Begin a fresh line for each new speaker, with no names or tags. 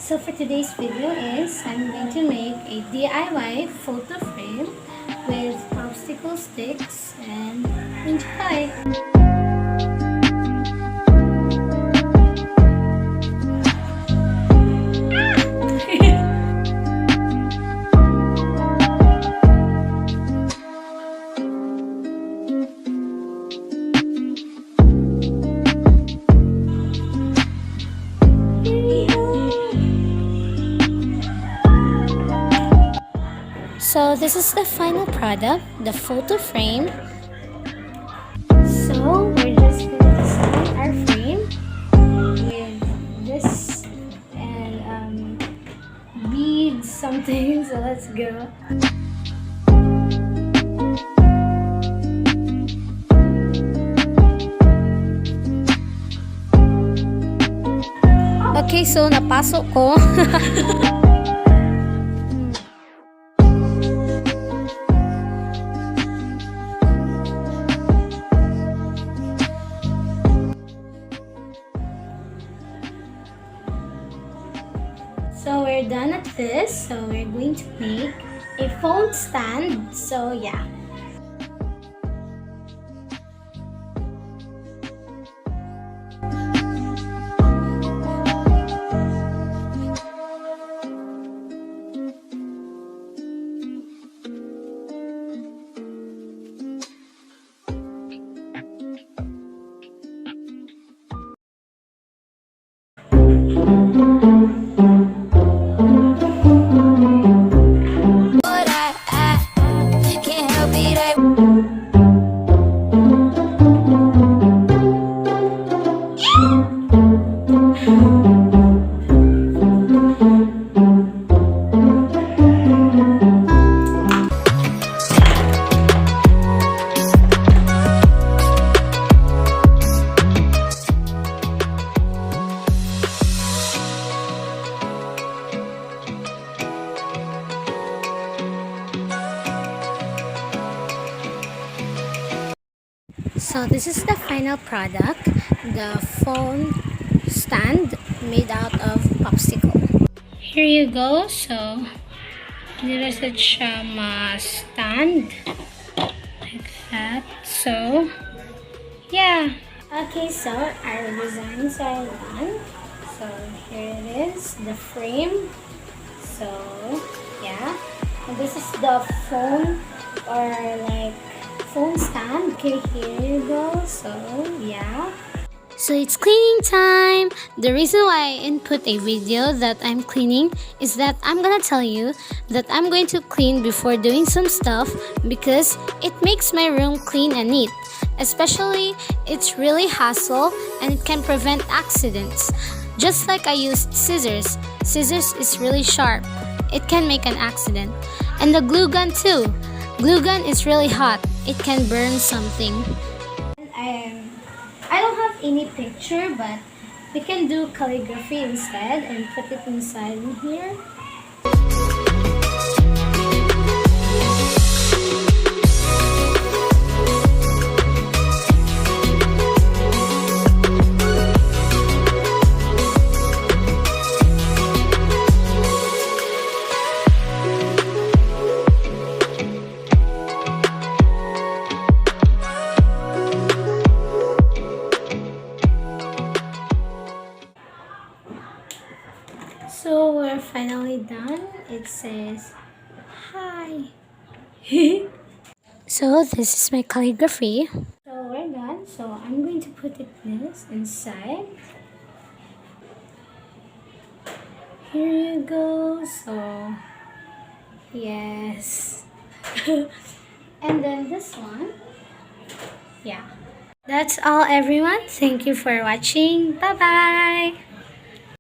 So for today's video is I'm going to make a DIY photo frame with popsicle sticks and enjoy! So this is the final product, the photo frame. So we're just going to design our frame with this and beads something. So let's go. Okay, so napasok ko. So we're done at this. So we're going to make a phone stand. So yeah. So this is the final product, the phone stand made out of popsicle. Here you go. So this is a stand like that. So yeah. Okay, so our designs are done. So here it is, the frame. So yeah, and this is the phone or like phone stand. Okay, here you go. So yeah, so it's cleaning time. The reason why I input a video that I'm cleaning is that I'm gonna tell you that I'm going to clean before doing some stuff because it makes my room clean and neat. Especially it's really hassle and it can prevent accidents. Just like I used scissors. Scissors is really sharp. It can make an accident. And the glue gun too. Glue gun is really hot. It can burn something. I don't have any picture, but we can do calligraphy instead and put it inside in here. So we're finally done. It says hi. So this is my calligraphy. So we're done. So I'm going to put this inside. Here you go. So yes. And then this one. Yeah. That's all, everyone. Thank you for watching. Bye bye.